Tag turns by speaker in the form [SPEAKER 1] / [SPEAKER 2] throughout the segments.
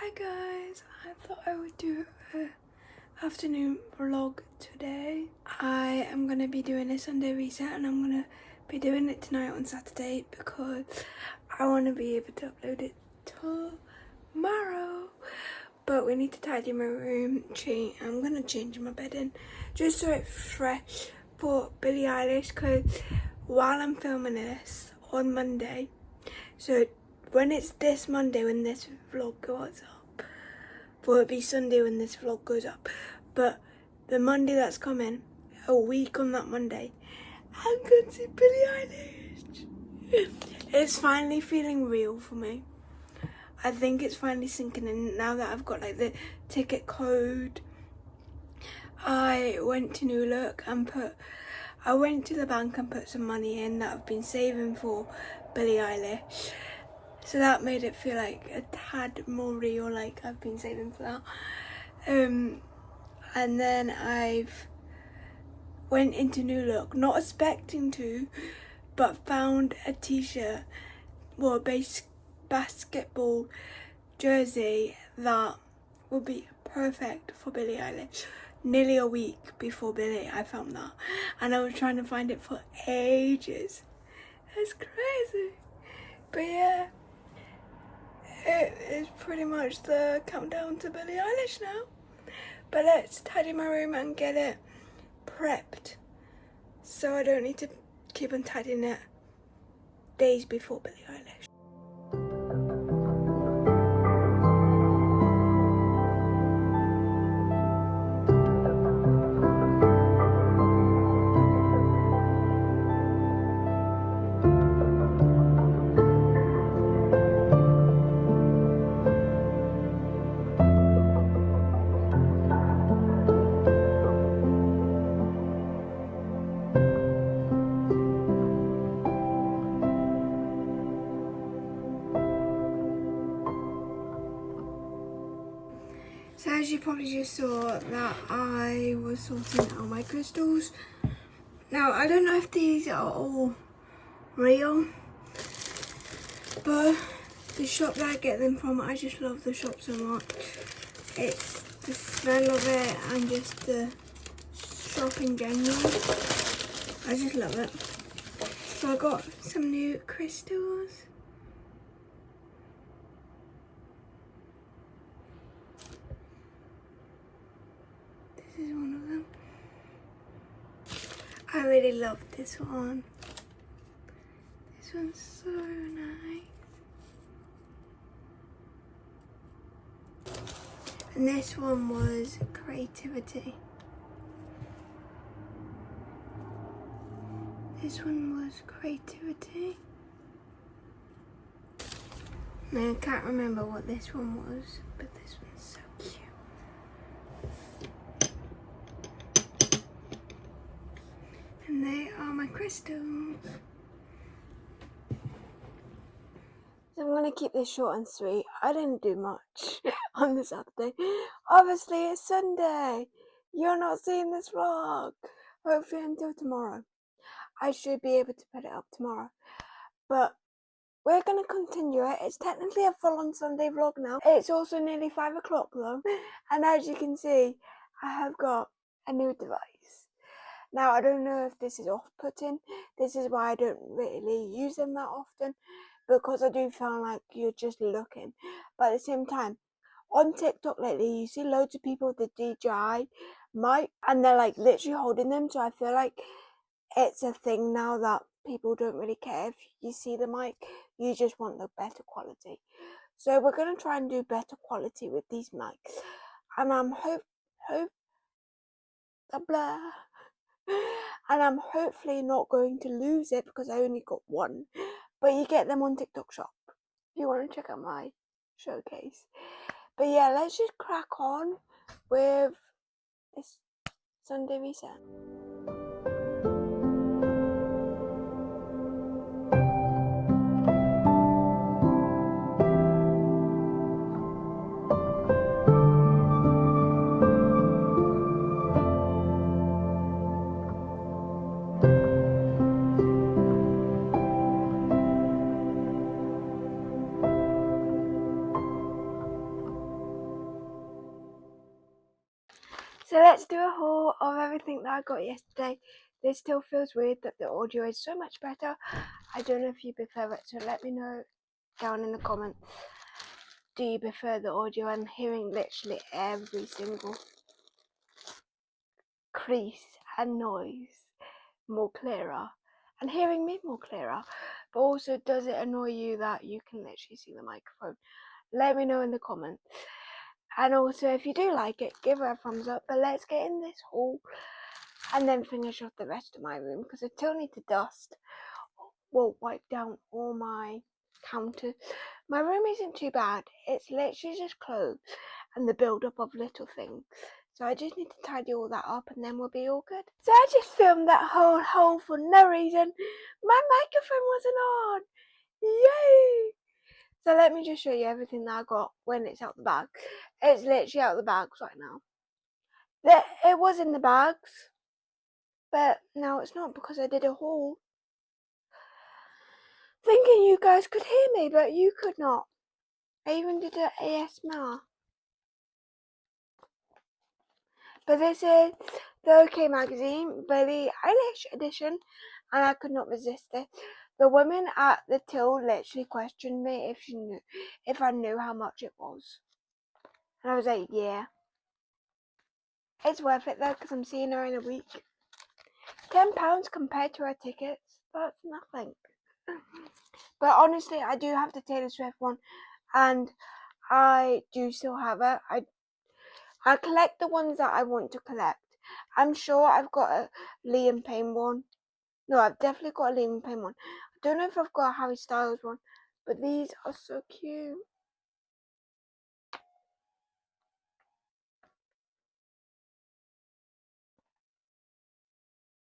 [SPEAKER 1] Hi guys, I thought I would do an afternoon vlog today. I am going to be doing a Sunday reset and I'm going to be doing it tonight on Saturday because I want to be able to upload it tomorrow. But we need to tidy my room, I'm going to change my bedding just so it's fresh for Billie Eilish, because while I'm filming this on Monday, so when it's this Monday when this vlog goes up, well, it'll be Sunday when this vlog goes up, but the Monday that's coming, a week on that Monday, I'm going to see Billie Eilish. It's finally feeling real for me. I think it's finally sinking in now that I've got like the ticket code. I went to New Look and I went to the bank and put some money in that I've been saving for Billie Eilish. So that made it feel like a tad more real, like I've been saving for that. And then I've went into New Look, not expecting to, but found a t-shirt, well, a basketball jersey that would be perfect for Billie Eilish. Nearly a week before Billie, I found that, and I was trying to find it for ages. It's crazy, but yeah, it is pretty much the countdown to Billie Eilish now. But let's tidy my room and get it prepped so I don't need to keep on tidying it days before Billie Eilish. So as you probably just saw, that I was sorting out my crystals. Now I don't know if these are all real, but the shop that I get them from, I just love the shop so much. It's the smell of it and just the shop in general. I just love it. So I got some new crystals. This is one of them. I really love this one. This one's so nice. And this one was creativity. This one was creativity. Now I can't remember what this one was, but this one's so cute. And they are my crystals. So I'm gonna keep this short and sweet. I didn't do much on this Saturday. Obviously it's Sunday. You're not seeing this vlog. Hopefully until tomorrow. I should be able to put it up tomorrow. But we're gonna continue it. It's technically a full-on Sunday vlog now. It's also nearly 5 o'clock though. And as you can see, I have got a new device. Now I don't know if this is off-putting. This is why I don't really use them that often, because I do feel like you're just looking. But at the same time, on TikTok lately, you see loads of people with the DJI mic and they're like literally holding them. So I feel like it's a thing now that people don't really care if you see the mic. You just want the better quality. So we're going to try and do better quality with these mics. And I'm and I'm hopefully not going to lose it because I only got one. But you get them on TikTok shop if you want to check out my showcase. But yeah, let's just crack on with this Sunday reset. So let's do a haul of everything that I got yesterday. This still feels weird that the audio is so much better. I don't know if you prefer it, so let me know down in the comments. Do you prefer the audio? I'm hearing literally every single crease and noise more clearer, and hearing me more clearer. But also, does it annoy you that you can literally see the microphone? Let me know in the comments. And also, if you do like it, give it a thumbs up. But let's get in this haul and then finish off the rest of my room, because I still need to dust, well, wipe down all my counters. My room isn't too bad. It's literally just clothes and the build-up of little things. So I just need to tidy all that up and then we'll be all good. So I just filmed that whole haul for no reason. My microphone wasn't on. Yay! So let me just show you everything that I got when it's out the bag. It's literally out the bags right now. It was in the bags, but now it's not because I did a haul. Thinking you guys could hear me, but you could not. I even did an ASMR. But this is the OK magazine, Billie Eilish edition, and I could not resist it. The woman at the till literally questioned me if I knew how much it was. And I was like, yeah. It's worth it though, because I'm seeing her in a week. £10 compared to her tickets, that's nothing. But honestly, I do have the Taylor Swift one, and I do still have it. I collect the ones that I want to collect. I'm sure I've got a Liam Payne one. No, I've definitely got a Liam Payne one. I don't know if I've got a Harry Styles one, but these are so cute.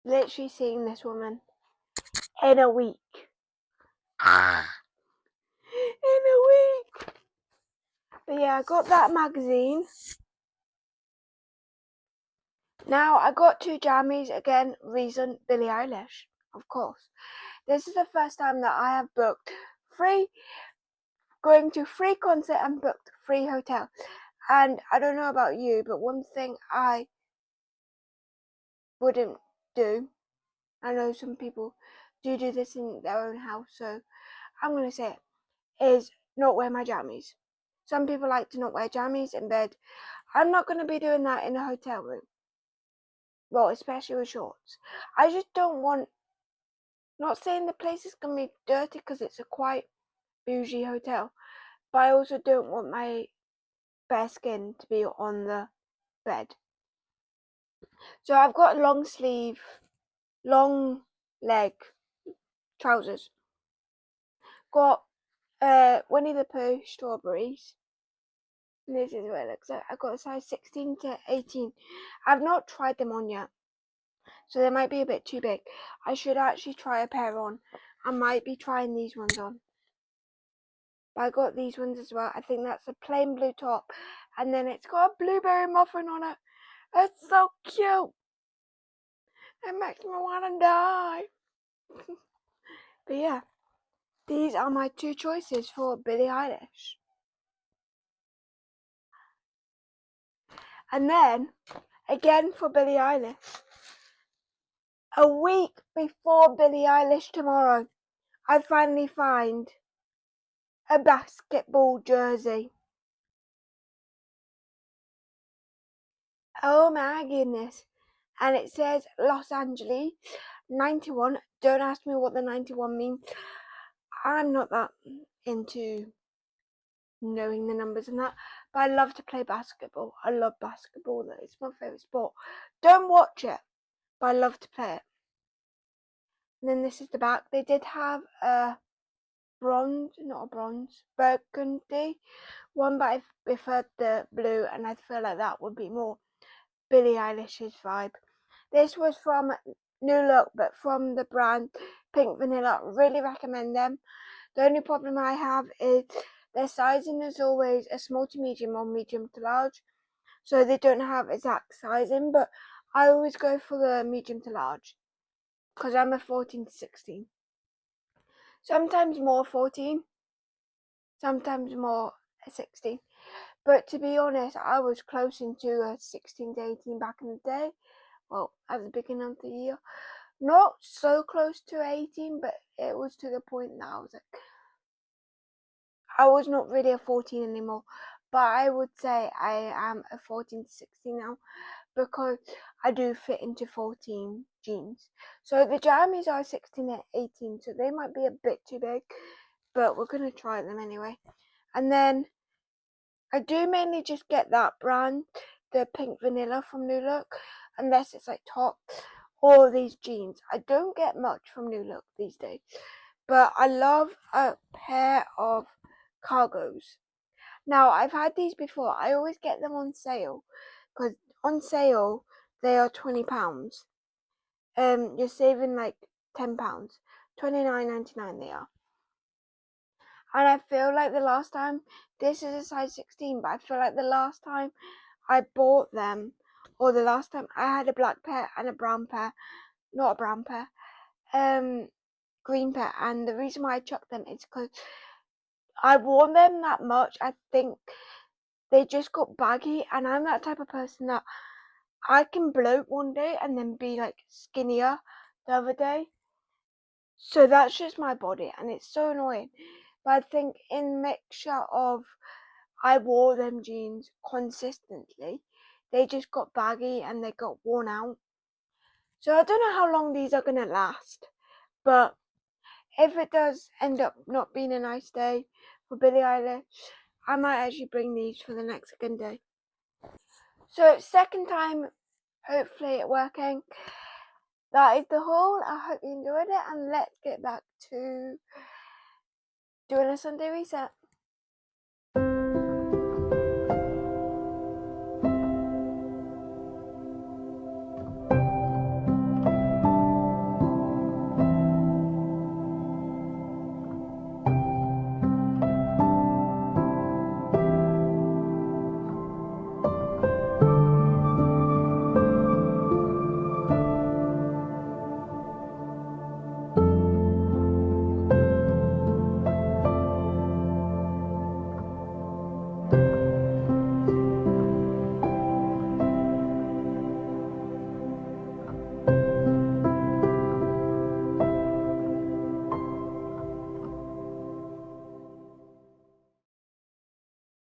[SPEAKER 1] Literally seeing this woman in a week. In a week. But yeah, I got that magazine. Now I got two jammies again. Reason, Billie Eilish, of course. This is the first time that I have booked going to free concert and booked free hotel. And I don't know about you, but one thing I wouldn't do, I know some people do this in their own house, so I'm going to say it, is not wear my jammies. Some people like to not wear jammies in bed. I'm not going to be doing that in a hotel room. Well, especially with shorts. I just don't want, not saying the place is going to be dirty because it's a quite bougie hotel, but I also don't want my bare skin to be on the bed. So I've got long sleeve, long leg trousers. Got Winnie the Pooh strawberries. And this is what it looks like. I've got a size 16 to 18. I've not tried them on yet, so they might be a bit too big. I should actually try a pair on. I might be trying these ones on. But I got these ones as well. I think that's a plain blue top, and then it's got a blueberry muffin on it. It's so cute. It makes me want to die. But yeah, these are my two choices for Billie Eilish. And then, again for Billie Eilish, a week before Billie Eilish tomorrow, I finally find a basketball jersey. Oh my goodness. And it says Los Angeles 91. Don't ask me what the 91 means. I'm not that into knowing the numbers and that, but I love to play basketball. I love basketball, though. It's my favourite sport. Don't watch it, but I love to play it. And then this is the back. They did have a burgundy one, but I preferred the blue, and I feel like that would be more Billie Eilish's vibe. This was from New Look, but from the brand Pink Vanilla. Really recommend them. The only problem I have is their sizing is always a small to medium or medium to large, so they don't have exact sizing, but I always go for the medium to large because I'm a 14 to 16. Sometimes more 14, sometimes more 16. But to be honest, I was close into a 16 to 18 back in the day. Well, at the beginning of the year. Not so close to 18, but it was to the point that I was not really a 14 anymore. But I would say I am a 14 to 16 now, because I do fit into 14 jeans. So the jammies are 16 and 18, so they might be a bit too big, but we're going to try them anyway. And then I do mainly just get that brand, the pink vanilla from New Look, unless it's like top, or these jeans. I don't get much from New Look these days, but I love a pair of cargos. Now, I've had these before. I always get them on sale, because on sale they are £20. You're saving like £10. £29.99 they are. And I feel like the last time, this is a size 16, but I feel like the last time I bought them, or the last time I had a black pair and a brown pair, not a brown pair, green pair, and the reason why I chucked them is because I wore them that much. I think they just got baggy, and I'm that type of person that I can bloat one day and then be like skinnier the other day. So that's just my body, and it's so annoying. But I think in mixture of I wore them jeans consistently, they just got baggy and they got worn out. So I don't know how long these are gonna last, but if it does end up not being a nice day for Billie Eilish, I might actually bring these for the next second day. So second time, hopefully it working. That is the haul. I hope you enjoyed it, and let's get back to doing a Sunday reset.